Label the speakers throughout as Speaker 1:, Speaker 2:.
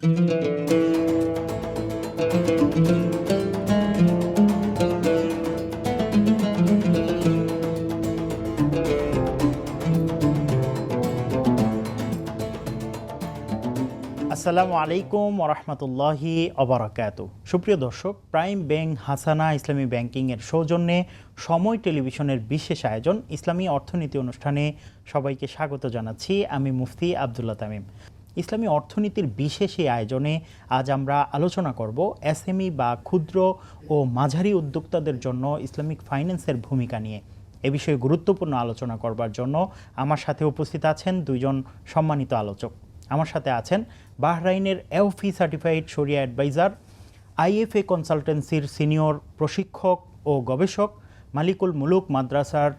Speaker 1: আসসালামু আলাইকুম ওরহমতুল্লাহি অবরাকাতু। সুপ্রিয় দর্শক, প্রাইম ব্যাংক হাসানা ইসলামী ব্যাংকিংয়ের সৌজন্যে সময় টেলিভিশনের বিশেষ আয়োজন ইসলামী অর্থনীতি অনুষ্ঠানে সবাইকে স্বাগত জানাচ্ছি। আমি মুফতি আবদুল্লাহ তামিম। ইসলামী অর্থনীতির বিশেষ এই আয়োজনে আজ আমরা আলোচনা করব এসএমই বা ক্ষুদ্র ও মাঝারি উদ্যোক্তাদের জন্য ইসলামিক ফাইন্যান্সের ভূমিকা নিয়ে। এ বিষয়ে গুরুত্বপূর্ণ আলোচনা করবার জন্য আমার সাথে উপস্থিত আছেন দুইজন সম্মানিত আলোচক। আমার সাথে আছেন বাহরাইনের এওফি সার্টিফাইড শরিয়া অ্যাডভাইজার, আইএফএ কনসালটেন্সির সিনিয়র প্রশিক্ষক ও গবেষক, মালিকুল মুলুক মাদ্রাসার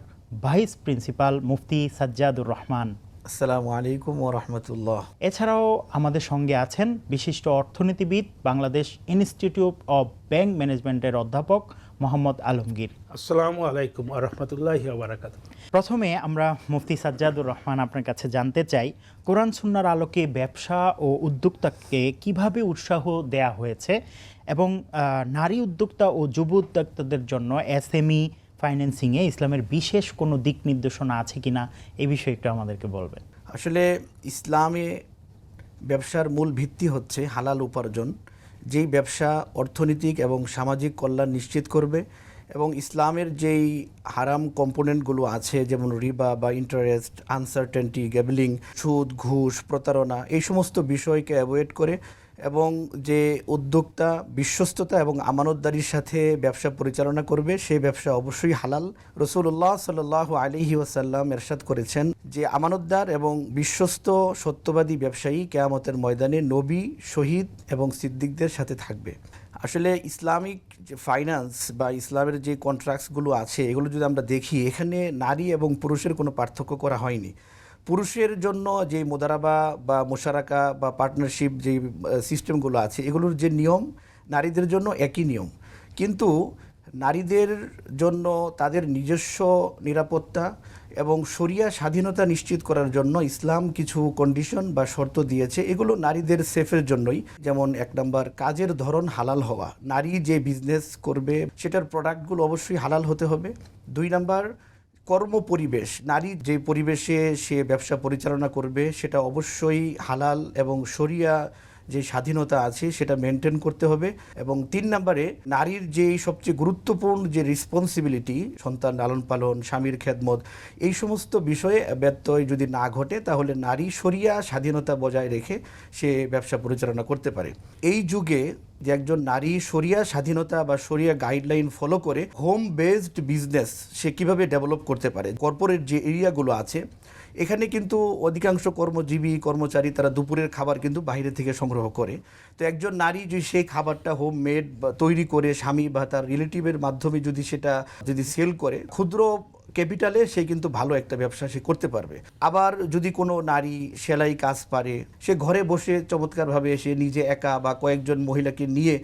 Speaker 1: ভাইস প্রিন্সিপাল মুফতি সাজ্জাদুর রহমান।
Speaker 2: আসসালামু আলাইকুম ওয়া রাহমাতুল্লাহ।
Speaker 1: এছাড়াও আমাদের সঙ্গে আছেন বিশিষ্ট অর্থনীতিবিদ, বাংলাদেশ ইনস্টিটিউট অব ব্যাংক ম্যানেজমেন্টের অধ্যাপক মোহাম্মদ আলমগীর।
Speaker 3: আসসালামু আলাইকুম ওয়া রাহমাতুল্লাহি ওয়া বারাকাতুহু।
Speaker 1: প্রথমে আমরা মুফতি সাজ্জাদুর রহমান আপনার কাছে জানতে চাই, কোরআন সুন্নাহর আলোকে ব্যবসা ও উদ্যোক্তাকে কিভাবে উৎসাহ দেয়া হয়েছে এবং নারী উদ্যোক্তা ও যুব উদ্যোক্তাদের জন্য এসএমই ফাইন্যান্সিংয়ে ইসলামের বিশেষ কোনো দিক নির্দেশনা আছে কিনা এই বিষয়ে একটু আমাদেরকে বলবেন।
Speaker 2: আসলে ইসলামে ব্যবসার মূল ভিত্তি হচ্ছে হালাল উপার্জন, যেই ব্যবসা অর্থনৈতিক এবং সামাজিক কল্যাণ নিশ্চিত করবে এবং ইসলামের যেই হারাম কম্পোনেন্টগুলো আছে, যেমন রিবা বা ইন্টারেস্ট, আনসার্টেনটি, গ্যাবলিং, সুদ, ঘুষ, প্রতারণা, এই সমস্ত বিষয়কে অ্যাভয়েড করে এবং যে উদ্যোক্তা বিশ্বস্ততা এবং আমানতদারির সাথে ব্যবসা পরিচালনা করবে সেই ব্যবসা অবশ্যই হালাল। রাসূলুল্লাহ সাল্লাল্লাহু আলাইহি ওয়াসাল্লাম ইরশাদ করেছেন যে আমানতদার এবং বিশ্বস্ত সত্যবাদী ব্যবসায়ী কিয়ামতের ময়দানে নবী, শহীদ এবং সিদ্দিকদের সাথে থাকবে। আসলে ইসলামিক যে ফাইন্যান্স বা ইসলামের যে কন্ট্রাক্টসগুলো আছে এগুলো যদি আমরা দেখি, এখানে নারী এবং পুরুষের কোনো পার্থক্য করা হয়নি। পুরুষের জন্য যে মোদারাবা বা মোশারাকা বা পার্টনারশিপ যে সিস্টেমগুলো আছে এগুলোর যে নিয়ম, নারীদের জন্য একই নিয়ম, কিন্তু নারীদের জন্য তাদের নিজস্ব নিরাপত্তা এবং শরিয়া স্বাধীনতা নিশ্চিত করার জন্য ইসলাম কিছু কন্ডিশন বা শর্ত দিয়েছে। এগুলো নারীদের সেফের জন্যই। যেমন 1 নম্বর, কাজের ধরন হালাল হওয়া, নারী যে বিজনেস করবে সেটার প্রোডাক্টগুলো অবশ্যই হালাল হতে হবে। 2 নম্বর, কর্ম পরিবেশ, নারী যে পরিবেশে সে ব্যবসা পরিচালনা করবে সেটা অবশ্যই হালাল এবং শরিয়া যে স্বাধীনতা আছে সেটা মেনটেন করতে হবে। এবং 3 নম্বরে, নারীর যেই সবচেয়ে গুরুত্বপূর্ণ যে রেসপন্সিবিলিটি, সন্তান লালন পালন, স্বামীর খেদমত, এই সমস্ত বিষয়ে ব্যত্যয় যদি না ঘটে তাহলে নারী শরিয়া স্বাধীনতা বজায় রেখে সে ব্যবসা পরিচালনা করতে পারে। এই যুগে যে একজন নারী শরিয়া স্বাধীনতা বা শরিয়া গাইডলাইন ফলো করে হোম বেসড বিজনেস সে কীভাবে ডেভেলপ করতে পারে, কর্পোরেট যে এরিয়াগুলো আছে এখানে কিন্তু অধিকাংশ কর্মজীবী কর্মচারী তারা দুপুরের খাবার কিন্তু বাইরে থেকে সংগ্রহ করে। তো একজন নারী যদি সেই খাবারটা হোম মেড বা তৈরি করে স্বামী বা তার রিলেটিভের মাধ্যমে যদি সেল করে, ক্ষুদ্র ক্যাপিটালে সে কিন্তু ভালো একটা ব্যবসা সে করতে পারবে। আবার যদি কোনো নারী সেলাই কাজ পারে, সে ঘরে বসে চমৎকারভাবে সে নিজে একা বা কয়েকজন মহিলাকে নিয়ে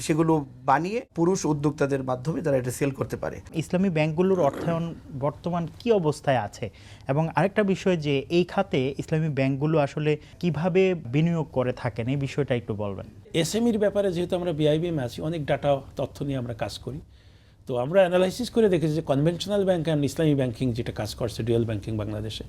Speaker 2: সেগুলো বানিয়ে পুরুষ উদ্যোক্তাদের মাধ্যমে তারা এটা সেল করতে পারে।
Speaker 1: ইসলামী ব্যাংকগুলোর অর্থায়ন বর্তমান কি অবস্থায় আছে এবং আরেকটা বিষয় যে এই খাতে ইসলামী ব্যাংকগুলো আসলে কিভাবে বিনিয়োগ করে থাকেন এই বিষয়টা একটু বলবেন।
Speaker 3: এসএমইর ব্যাপারে যেহেতু আমরা বিআইবিএম আছি, অনেক ডাটা তথ্য নিয়ে আমরা কাজ করি। তো আমরা অ্যানালাইসিস করে দেখেছি যে conventional bank and Islami banking যেটা কাজ করছে, ডুয়াল ব্যাংকিং বাংলাদেশে,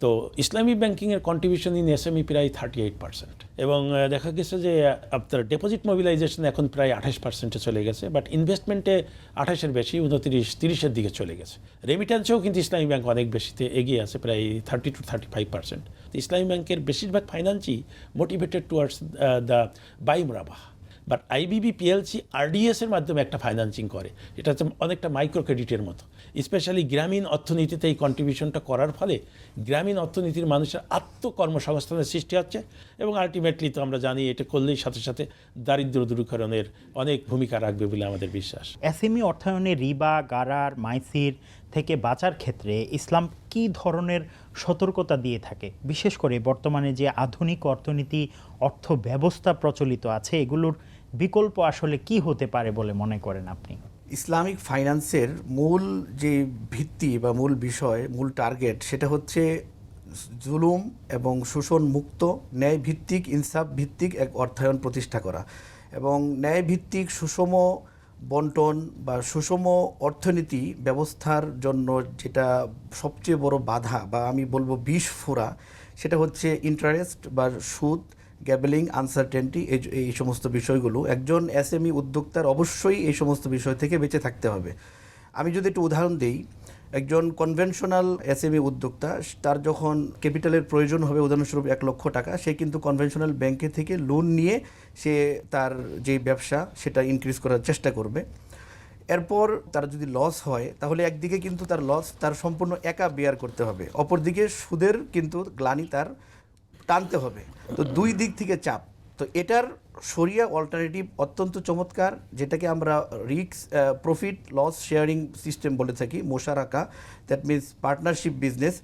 Speaker 3: তো ইসলামী ব্যাংকিংয়ের কন্ট্রিবিউশন ইন এসএমই প্রায় 38%, এবং দেখা গেছে যে আপনার ডিপোজিট মোবিলাইজেশন এখন প্রায় 28%-এ চলে গেছে, বাট ইনভেস্টমেন্টে 28-এর বেশি, 29-30-এর দিকে চলে গেছে। রেমিটেন্সেও কিন্তু ইসলামী ব্যাংক অনেক বেশিতে এগিয়ে আছে, প্রায় 30-35%। তো ইসলামী ব্যাংকের বেশিরভাগ ফাইন্যান্সই মোটিভেটেড টুয়ার্ডস দ্য বাই মুরাবাহ, বাট আইবিবি পিএলসি আরডিএসের মাধ্যমে একটা ফাইন্যান্সিং করে, এটা হচ্ছে অনেকটা মাইক্রো ক্রেডিটের মতো। স্পেশালি গ্রামীণ অর্থনীতিতে এই কন্ট্রিবিউশনটা করার ফলে গ্রামীণ অর্থনীতির মানুষের আত্মকর্মসংস্থানের সৃষ্টি হচ্ছে এবং আলটিমেটলি তো আমরা জানি এটা করলেই সাথে সাথে দারিদ্র্য দূরীকরণের অনেক ভূমিকা রাখবে বলে আমাদের বিশ্বাস।
Speaker 1: এসএমই অর্থায়নে রিবা, গারার, মাইসির থেকে বাঁচার ক্ষেত্রে ইসলাম কী ধরনের সতর্কতা দিয়ে থাকে? বিশেষ করে বর্তমানে যে আধুনিক অর্থনীতি, অর্থ ব্যবস্থা প্রচলিত আছে, এগুলোর বিকল্প আসলে কি হতে পারে বলে মনে করেন আপনি?
Speaker 2: ইসলামিক ফাইন্যান্সের মূল যে ভিত্তি বা মূল বিষয়, মূল টার্গেট, সেটা হচ্ছে জুলুম এবং শোষণ মুক্ত ন্যায় ভিত্তিক ইনসাফ ভিত্তিক এক অর্থায়ন প্রতিষ্ঠা করা এবং ন্যায় ভিত্তিক সুষম বন্টন বা সুষম অর্থনীতি ব্যবস্থার জন্য যেটা সবচেয়ে বড় বাধা বা আমি বলবো বিষ ফোড়া, সেটা হচ্ছে ইন্টারেস্ট বা সুদ, গ্যাবেলিং, আনসার্টেনটি, এই সমস্ত বিষয়গুলো একজন এসএমই উদ্যোক্তার অবশ্যই এই সমস্ত বিষয় থেকে বেঁচে থাকতে হবে। আমি যদি একটু উদাহরণ দিই, একজন কনভেনশনাল এসএমই উদ্যোক্তা তার যখন ক্যাপিটালের প্রয়োজন হবে, উদাহরণস্বরূপ 1 লক্ষ টাকা, সে কিন্তু কনভেনশনাল ব্যাংকে থেকে লোন নিয়ে সে তার যে ব্যবসা সেটা ইনক্রিজ করার চেষ্টা করবে। এরপর তার যদি লস হয় তাহলে একদিকে কিন্তু তার লস তার সম্পূর্ণ একা বেয়ার করতে হবে, অপরদিকে সুদের কিন্তু গ্লানি তার টানতে হবে। তো দুই দিক থেকে চাপ। তো এটার শরিয়া অল্টারনেটিভ অত্যন্ত চমৎকার, যেটাকে আমরা risk profit loss sharing system বলে থাকি, মোশারাকা, দ্যাট মিনস পার্টনারশিপ বিজনেস।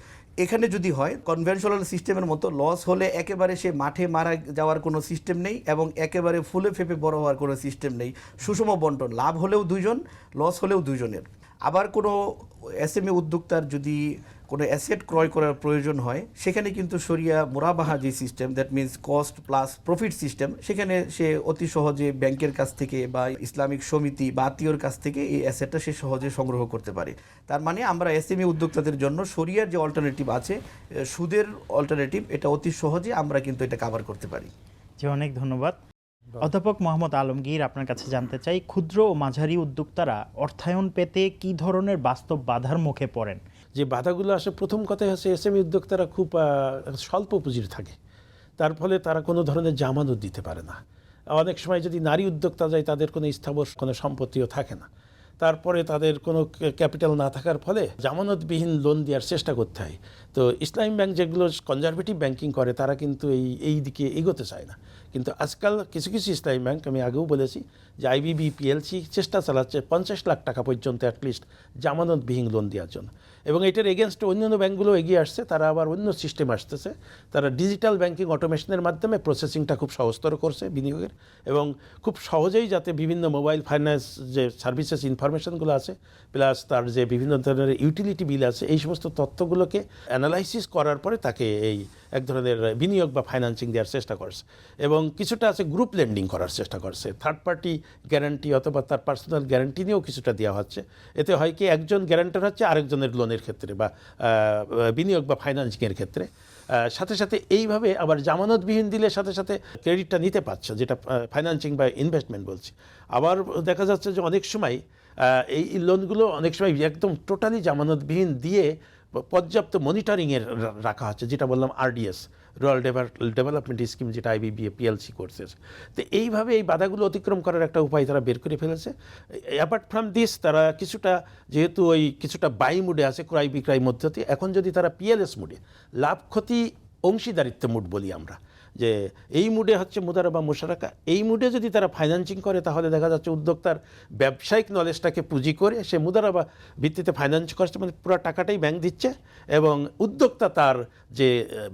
Speaker 2: এখানে যদি হয় কনভেনশনাল সিস্টেমের মতো লস হলে একেবারে সে মাঠে মারা যাওয়ার কোনো সিস্টেম নেই এবং একেবারে ফুলে ফেপে বড় হওয়ার কোনো সিস্টেম নেই, সুষম বন্টন, লাভ হলেও দুইজন, লস হলেও দুইজনের। আবার কোনো এসএমই উদ্যোক্তার যদি কোনো অ্যাসেট ক্রয় করার প্রয়োজন হয়, সেখানে কিন্তু শরিয়া মুরাবাহা যে system, that means cost plus profit system, সেখানে সে অতি সহজে ব্যাংকের কাছ থেকে বা ইসলামিক সমিতি বা আত্মীয়র কাছ থেকে এই অ্যাসেটটা সে সহজে সংগ্রহ করতে পারে। তার মানে আমরা এসএমই উদ্যোক্তাদের জন্য শরিয়ার যে অল্টারনেটিভ আছে, সুদের অল্টারনেটিভ, এটা অতি সহজে আমরা কিন্তু এটা কভার করতে পারি।
Speaker 1: জি, অনেক ধন্যবাদ। অধ্যাপক মোহাম্মদ আলমগীর, আপনার কাছে জানতে চাই, ক্ষুদ্র ও মাঝারি উদ্যোক্তারা অর্থায়ন পেতে কি ধরনের বাস্তব বাধার মুখে পড়েন?
Speaker 3: যে বাধাগুলো আসে, প্রথম কথাই হচ্ছে এসএমই উদ্যোক্তারা খুব স্বল্প পুঁজির থাকে, তার ফলে তারা কোনো ধরনের জামানত দিতে পারে না। অনেক সময় যদি নারী উদ্যোক্তা যায়, তাদের কোনো স্থাবর কোনো সম্পত্তিও থাকে না, তারপরে তাদের কোনো ক্যাপিটাল না থাকার ফলে জামানতবিহীন লোন দেওয়ার চেষ্টা করতে হয়। তো ইসলামী ব্যাংক যেগুলো কনজারভেটিভ ব্যাংকিং করে, তারা কিন্তু এই দিকে এগোতে চায় না। কিন্তু আজকাল কিছু কিছু ইসলামী ব্যাংক, আমি আগেও বলেছি যে আইবিবি পিএলসি চেষ্টা চালাচ্ছে 50 লাখ টাকা পর্যন্ত অ্যাটলিস্ট জামানতবিহীন লোন দেওয়ার জন্য, এবং এটার এগেনস্টে অন্যান্য ব্যাংকগুলো এগিয়ে আসছে। তারা আবার অন্য সিস্টেম আসতেছে, তারা ডিজিটাল ব্যাংকিং অটোমেশনের মাধ্যমে প্রসেসিংটা খুব সহজতর করছে বিনিয়োগের, এবং খুব সহজেই যাতে বিভিন্ন মোবাইল ফাইন্যান্স যে সার্ভিসেস ইনফরমেশনগুলো আছে, প্লাস তার যে বিভিন্ন ধরনের ইউটিলিটি বিল আছে, এই সমস্ত তথ্যগুলোকে অ্যানালাইসিস করার পরে তাকে এই এক ধরনের বিনিয়োগ বা ফাইন্যান্সিং দেওয়ার চেষ্টা করছে, এবং কিছুটা আছে গ্রুপ লেন্ডিং করার চেষ্টা করছে, থার্ড পার্টি গ্যারান্টি অথবা তার পার্সোনাল গ্যারান্টি নিয়েও কিছুটা দেওয়া হচ্ছে। এতে হয় কি, একজন গ্যারান্টার হচ্ছে আরেকজনের লোনের ক্ষেত্রে বা বিনিয়োগ বা ফাইন্যান্সিংয়ের ক্ষেত্রে, সাথে সাথে এইভাবে আবার জামানতবিহীন দিলে সাথে সাথে ক্রেডিটটা নিতে পারছে, যেটা ফাইন্যান্সিং বা ইনভেস্টমেন্ট বলছি। আবার দেখা যাচ্ছে যে অনেক সময় এই লোনগুলো অনেক সময় একদম টোটালি জামানতবিহীন দিয়ে পর্যাপ্ত মনিটরিংয়ের রাখা হচ্ছে, যেটা বললাম আরডিএস, রুরাল ডেভেলপমেন্ট স্কিম, যেটা আইবিবি পিএলসি করছে। তো এইভাবে এই বাধাগুলো অতিক্রম করার একটা উপায় তারা বের করে ফেলেছে। অ্যাপার্ট ফ্রম দিস, তারা কিছুটা যেহেতু ওই কিছুটা বাই মুডে আছে, ক্রয় বিক্রয় মধ্যে, এখন যদি তারা পিএলএস মুডে, লাভ ক্ষতি অংশীদারিত্ব মুড বলি আমরা, যে এই মুডে হচ্ছে মুদারাবা মুশারাকা, এই মুডে যদি তারা ফাইন্যান্সিং করে, তাহলে দেখা যাচ্ছে উদ্যোক্তার ব্যবসায়িক নলেজটাকে পুঁজি করে সে মুদারাবা ভিত্তিতে ফাইন্যান্স করছে, মানে পুরো টাকাটাই ব্যাংক দিচ্ছে, এবং উদ্যোক্তা তার যে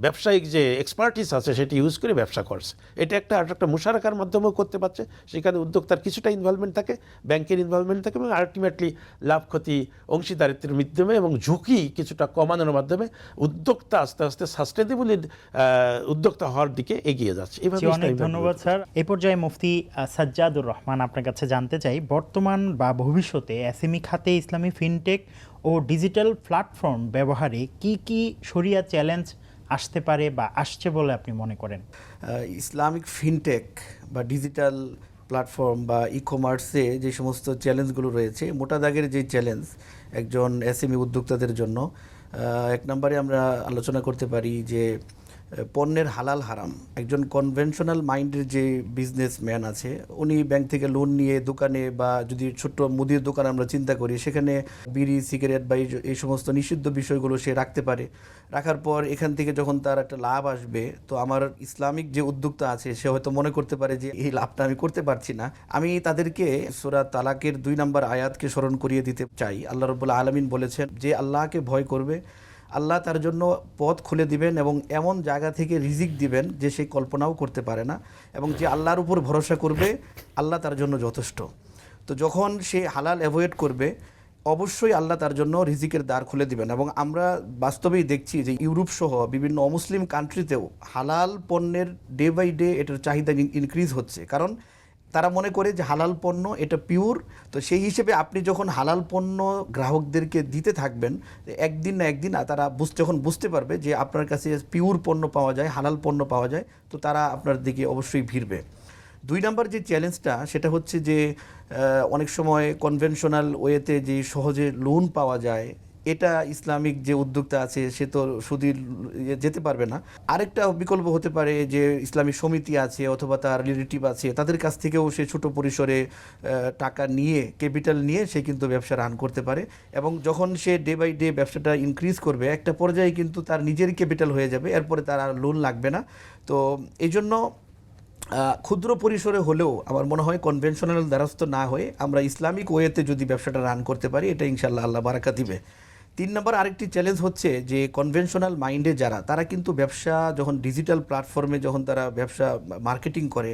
Speaker 3: ব্যবসায়িক যে এক্সপার্টিস আছে সেটি ইউজ করে ব্যবসা করছে। এটা একটা মুশারাকার মাধ্যমেও করতে পারছে, সেখানে উদ্যোক্তার কিছুটা ইনভলভমেন্ট থাকে, ব্যাংকের ইনভলভমেন্ট থাকে, এবং আলটিমেটলি লাভ ক্ষতি অংশীদারিত্বের মাধ্যমে এবং ঝুঁকি কিছুটা কমানোর মাধ্যমে উদ্যোক্তা আস্তে আস্তে সাস্টেনেবল উদ্যোক্তা হওয়ার দিকে এগিয়ে যাচ্ছে।
Speaker 1: অনেক ধন্যবাদ স্যার। এই পর্যায়ে মুফতি সাজ্জাদুর রহমান, আপনার কাছে জানতে চাই, বর্তমান বা ভবিষ্যতে এসএমই খাতে ইসলামী ফিনটেক ও ডিজিটাল প্ল্যাটফর্ম ব্যবহারে কি কি শরিয়া চ্যালেঞ্জ আসতে পারে বা আসছে বলে আপনি মনে করেন?
Speaker 2: ইসলামিক ফিনটেক বা ডিজিটাল প্ল্যাটফর্ম বা ই কমার্সে যে সমস্ত চ্যালেঞ্জগুলো রয়েছে, মোটা দাগের যে চ্যালেঞ্জ একজন এসএমই উদ্যোক্তাদের জন্য, এক নম্বরে আমরা আলোচনা করতে পারি যে পণ্যের হালাল হারাম। একজন কনভেনশনাল মাইন্ডের যে বিজনেসম্যান আছে, উনি ব্যাংক থেকে লোন নিয়ে দোকানে বা যদি ছোট্ট মুদির দোকান আমরা চিন্তা করি, সেখানে বিড়ি, সিগারেট বা এই সমস্ত নিষিদ্ধ বিষয়গুলো সে রাখতে পারে। রাখার পর এখান থেকে যখন তার একটা লাভ আসবে, তো আমার ইসলামিক যে উদ্যোক্তা আছে সে হয়তো মনে করতে পারে যে এই লাভটা আমি করতে পারছি না। আমি তাদেরকে সূরা তালাকের 2 নম্বর আয়াতকে স্মরণ করিয়ে দিতে চাই। আল্লাহ রাব্বুল আলামিন বলেছেন, যে আল্লাহকে ভয় করবে, আল্লাহ তার জন্য পথ খুলে দিবেন এবং এমন জায়গা থেকে রিজিক দিবেন যে সে কল্পনাও করতে পারে না, এবং যে আল্লাহর উপর ভরসা করবে, আল্লাহ তার জন্য যথেষ্ট। তো যখন সে হালাল অ্যাভয়েড করবে, অবশ্যই আল্লাহ তার জন্য রিজিকের দ্বার খুলে দিবেন। এবং আমরা বাস্তবেই দেখছি যে ইউরোপ সহ বিভিন্ন অমুসলিম কান্ট্রিতেও হালাল পণ্যের ডে বাই ডে এটার চাহিদা ইনক্রিজ হচ্ছে, কারণ তারা মনে করে যে হালাল পণ্য এটা পিওর। তো সেই হিসেবে আপনি যখন হালাল পণ্য গ্রাহকদেরকে দিতে থাকবেন, একদিন না একদিন তারা যখন বুঝতে পারবে যে আপনার কাছে পিওর পণ্য পাওয়া যায়, হালাল পণ্য পাওয়া যায়, তো তারা আপনার দিকে অবশ্যই ভিড়বে। 2 নম্বর যে চ্যালেঞ্জটা সেটা হচ্ছে যে অনেক সময় কনভেনশনাল ওয়েতে যে সহজে লোন পাওয়া যায়, এটা ইসলামিক যে উদ্যোক্তা আছে সে তো সুদী যেতে পারবে না। আরেকটা বিকল্প হতে পারে যে ইসলামিক সমিতি আছে অথবা তার রিলেটিভ আছে, তাদের কাছ থেকেও সে ছোট পরিসরে টাকা নিয়ে, ক্যাপিটাল নিয়ে সে কিন্তু ব্যবসা রান করতে পারে। এবং যখন সে ডে বাই ডে ব্যবসাটা ইনক্রিজ করবে, একটা পর্যায়ে কিন্তু তার নিজেরই ক্যাপিটাল হয়ে যাবে, এরপরে তার আর লোন লাগবে না। তো এই জন্য ক্ষুদ্র পরিসরে হলেও আমার মনে হয় কনভেনশনাল দ্বারস্থ না হয়ে আমরা ইসলামিক ওয়েতে যদি ব্যবসাটা রান করতে পারি, এটা ইনশাল্লাহ আল্লাহ বারাকা দিবে। 3 নম্বর আরেকটি চ্যালেঞ্জ হচ্ছে যে কনভেনশনাল মাইন্ডে যারা, তারা কিন্তু ব্যবসা যখন ডিজিটাল প্ল্যাটফর্মে যখন তারা ব্যবসা মার্কেটিং করে,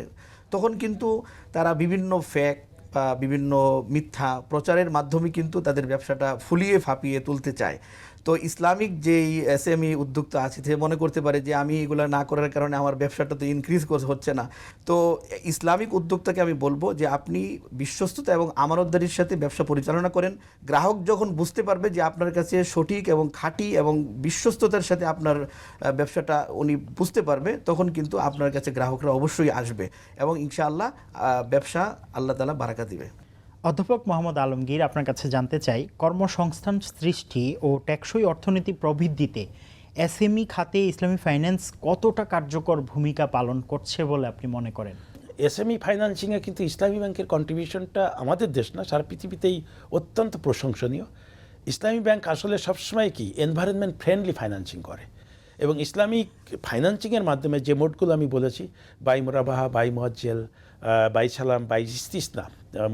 Speaker 2: তখন কিন্তু তারা বিভিন্ন ফ্যাক বা বিভিন্ন মিথ্যা প্রচারের মাধ্যমে কিন্তু তাদের ব্যবসাটা ফুলিয়ে ফাঁপিয়ে তুলতে চায়। তো ইসলামিক যেই এসএমই উদ্যোক্তা আছে সে মনে করতে পারে যে আমি এগুলো না করার কারণে আমার ব্যবসাটা তো ইনক্রিজ হচ্ছে না। তো ইসলামিক উদ্যোক্তাকে আমি বলবো যে আপনি বিশ্বস্ততা এবং আমানতদারির সাথে ব্যবসা পরিচালনা করেন। গ্রাহক যখন বুঝতে পারবে যে আপনার কাছে সঠিক এবং খাঁটি এবং বিশ্বস্ততার সাথে আপনার ব্যবসাটা উনি বুঝতে পারবে, তখন কিন্তু আপনার কাছে গ্রাহকরা অবশ্যই আসবে এবং ইনশাআল্লাহ ব্যবসা আল্লাহ তাআলা বারাকা দিবে।
Speaker 1: অধ্যাপক মোহাম্মদ আলমগীর, আপনার কাছে জানতে চাই, কর্মসংস্থান সৃষ্টি ও টেকসই অর্থনীতি প্রবৃদ্ধিতে এসএমই খাতে ইসলামী ফাইন্যান্স কতটা কার্যকর ভূমিকা পালন করছে বলে আপনি মনে করেন?
Speaker 3: এসএমই ফাইন্যান্সিংয়ে কিন্তু ইসলামী ব্যাংকের কন্ট্রিবিউশনটা আমাদের দেশ না, সারা পৃথিবীতেই অত্যন্ত প্রশংসনীয়। ইসলামী ব্যাংক আসলে সবসময় কি এনভায়রনমেন্ট ফ্রেন্ডলি ফাইন্যান্সিং করে, এবং ইসলামিক ফাইন্যান্সিংয়ের মাধ্যমে যে মোডগুলো আমি বলেছি, বাই মুরাবাহা, বাই মুআজ্জেল, বাই সালাম, বাই ইস্তিসনা,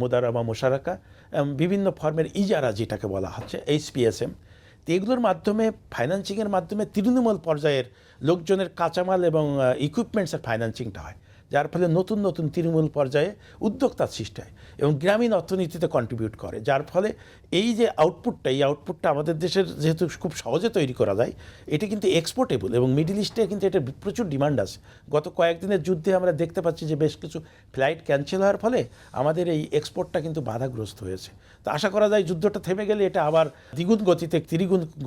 Speaker 3: মুদারাবা, মুশারাকা, বিভিন্ন ফর্মের ইজারা যেটাকে বলা হচ্ছে HPSM, তো এগুলোর মাধ্যমে ফাইন্যান্সিংয়ের মাধ্যমে তৃণমূল পর্যায়ের লোকজনের কাঁচামাল এবং ইকুইপমেন্টসের ফাইন্যান্সিংটা হয়, যার ফলে নতুন নতুন তৃণমূল পর্যায়ে উদ্যোক্তার সৃষ্টি হয় এবং গ্রামীণ অর্থনীতিতে কন্ট্রিবিউট করে, যার ফলে এই যে আউটপুটটা আমাদের দেশের যেহেতু খুব সহজে তৈরি করা যায়, এটা কিন্তু এক্সপোর্টেবল এবং মিডল ইস্টে কিন্তু এটা প্রচুর ডিমান্ড আছে। গত কয়েকদিনের যুদ্ধে আমরা দেখতে পাচ্ছি যে বেশ কিছু ফ্লাইট ক্যান্সেল হওয়ার ফলে আমাদের এই এক্সপোর্টটা কিন্তু বাধাগ্রস্ত হয়েছে। তো আশা করা যায় যুদ্ধটা থেমে গেলে এটা আবার দ্বিগুণ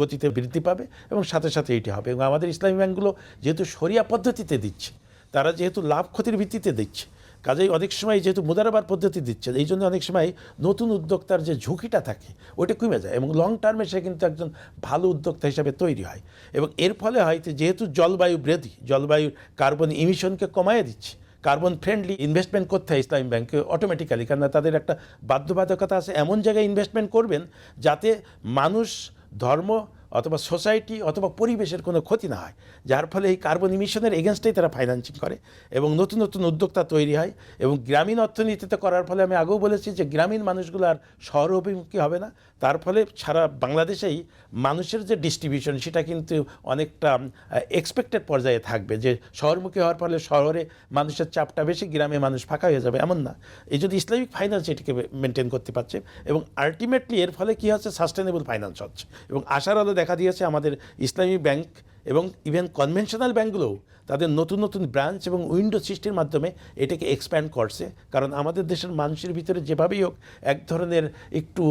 Speaker 3: গতিতে বৃদ্ধি পাবে এবং সাথে সাথে এটি হবে। এবং আমাদের ইসলামী ব্যাংকগুলো যেহেতু শরিয়া পদ্ধতিতে দিচ্ছে, তারা যেহেতু লাভ ক্ষতির ভিত্তিতে দিচ্ছে, কাজেই অনেক সময় যেহেতু মুদারাবার পদ্ধতি দিচ্ছে, এই জন্য অনেক সময় নতুন উদ্যোক্তার যে ঝুঁকিটা থাকে ওইটা কমে যায় এবং লং টার্মে সে কিন্তু একজন ভালো উদ্যোক্তা হিসাবে তৈরি হয়। এবং এর ফলে হয়তো যেহেতু জলবায়ুর কার্বন ইমিশনকে কমায় দিচ্ছে, কার্বন ফ্রেন্ডলি ইনভেস্টমেন্ট করতে হয় ইসলামী ব্যাংকে অটোমেটিক্যালি, কারণ তাদের একটা বাধ্যবাধকতা আছে এমন জায়গায় ইনভেস্টমেন্ট করবেন যাতে মানুষ, ধর্ম অথবা সোসাইটি অথবা পরিবেশের কোনো ক্ষতি না হয়, যার ফলে এই কার্বন ইমিশনের এগেনস্টেই তারা ফাইন্যান্সিং করে এবং নতুন নতুন উদ্যোক্তা তৈরি হয়। এবং গ্রামীণ অর্থনীতিতে করার ফলে আমি আগেও বলেছি যে গ্রামীণ মানুষগুলো আর শহর অভিমুখী হবে না, তার ফলে সারা বাংলাদেশেই মানুষের যে ডিস্ট্রিবিউশন সেটা কিন্তু অনেকটা এক্সপেক্টেড পর্যায়ে থাকবে, যে শহরমুখী হওয়ার ফলে শহরে মানুষের চাপটা বেশি, গ্রামে মানুষ ফাঁকা হয়ে যাবে, এমন না। এই যদি ইসলামিক ফাইন্যান্স এটিকে মেনটেন করতে পারছে এবং আলটিমেটলি এর ফলে কী হচ্ছে, সাস্টেনেবল ফাইন্যান্স হচ্ছে। এবং আশার আলো দেখা দিয়েছে আমাদের ইসলামী ব্যাংক এবং ইভেন কনভেনশনাল ব্যাংকগুলোও তাদের নতুন নতুন ব্রাঞ্চ এবং উইন্ডো সৃষ্টির মাধ্যমে এটাকে এক্সপ্যান্ড করছে। কারণ আমাদের দেশের মানুষের ভিতরে যেভাবেই হোক এক ধরনের একটু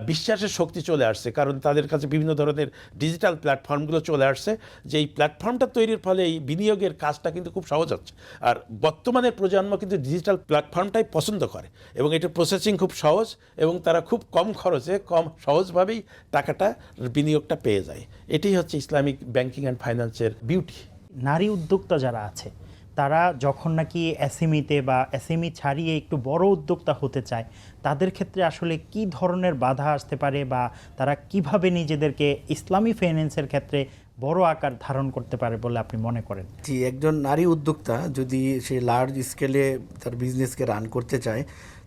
Speaker 3: বিশ্বাসের শক্তি চলে আসছে, কারণ তাদের কাছে বিভিন্ন ধরনের ডিজিটাল প্ল্যাটফর্মগুলো চলে আসছে, যে এই প্ল্যাটফর্মটা তৈরির ফলে এই বিনিয়োগের কাজটা কিন্তু খুব সহজ হচ্ছে। আর বর্তমানের প্রজন্ম কিন্তু ডিজিটাল প্ল্যাটফর্মটাই পছন্দ করে এবং এটার প্রসেসিং খুব সহজ এবং তারা খুব কম খরচে সহজভাবেই টাকাটা বিনিয়োগটা পেয়ে যায়। এটাই হচ্ছে ইসলামিক ব্যাংকিং অ্যান্ড ফাইন্যান্সের বিউটি।
Speaker 1: নারী উদ্যোক্তা যারা আছে তারা যখন নাকি এসএমইতে বা এসএমই ছাড়িয়ে একটু বড় উদ্যোক্তা হতে চায়, তাদের ক্ষেত্রে আসলে কি ধরনের বাধা আসতে পারে বা তারা কিভাবে নিজেদেরকে ইসলামী ফাইন্যান্সের ক্ষেত্রে বড় আকার ধারণ করতে পারে বলে আপনি মনে করেন?
Speaker 2: জি, একজন নারী উদ্যোক্তা যদি সে লার্জ স্কেলে তার বিজনেসকে রান করতে চায়,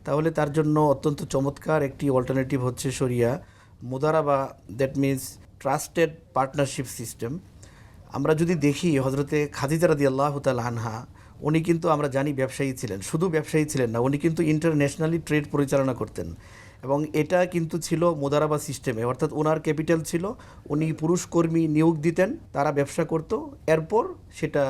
Speaker 2: তাহলে তার জন্য অত্যন্ত চমৎকার একটি অল্টারনেটিভ হচ্ছে শরিয়া Mudaraba, that means trusted partnership system. আমরা যদি দেখি হজরতে খাদিজা রাদিয়াল্লাহু তাআলা আনহা, উনি কিন্তু আমরা জানি ব্যবসায়ী ছিলেন, শুধু ব্যবসায়ী ছিলেন না, উনি কিন্তু ইন্টারন্যাশনালি ট্রেড পরিচালনা করতেন এবং এটা কিন্তু ছিল মোদারাবা সিস্টেমে, অর্থাৎ ওনার ক্যাপিটাল ছিল, উনি পুরুষ কর্মী নিয়োগ দিতেন, তারা ব্যবসা করত, এরপর সেটা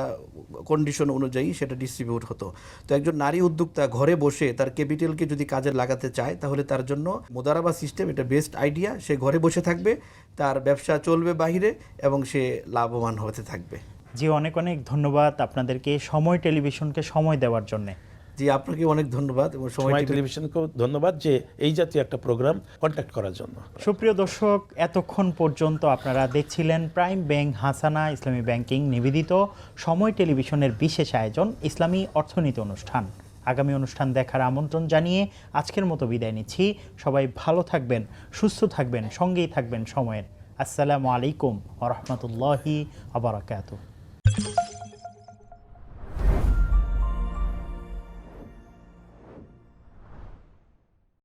Speaker 2: কন্ডিশন অনুযায়ী সেটা ডিস্ট্রিবিউট হতো। তো একজন নারী উদ্যোক্তা ঘরে বসে তার ক্যাপিটালকে যদি কাজে লাগাতে চায় তাহলে তার জন্য মোদারাবা সিস্টেম এটা বেস্ট আইডিয়া। সে ঘরে বসে থাকবে, তার ব্যবসা চলবে বাহিরে এবং সে লাভবান হতে থাকবে।
Speaker 1: জি, অনেক অনেক ধন্যবাদ আপনাদেরকে সময় টেলিভিশনকে সময় দেওয়ার জন্যে।
Speaker 2: জি, আপনাকে অনেক ধন্যবাদ এবং
Speaker 3: সময় টেলিভিশনকেও ধন্যবাদ যে এই জাতীয় একটা প্রোগ্রাম কন্ট্যাক্ট করার জন্য।
Speaker 1: সুপ্রিয় দর্শক, এতক্ষণ পর্যন্ত আপনারা দেখছিলেন প্রাইম ব্যাংক হাসানা ইসলামী ব্যাংকিং নিবেদিত সময় টেলিভিশনের বিশেষ আয়োজন ইসলামী অর্থনীতি অনুষ্ঠান। আগামী অনুষ্ঠান দেখার আমন্ত্রণ জানিয়ে আজকের মতো বিদায় নিচ্ছি। সবাই ভালো থাকবেন, সুস্থ থাকবেন, সঙ্গেই থাকবেন সময়ের। আসসালামু আলাইকুম ওয়া রাহমাতুল্লাহি ওয়া বারাকাতুহু।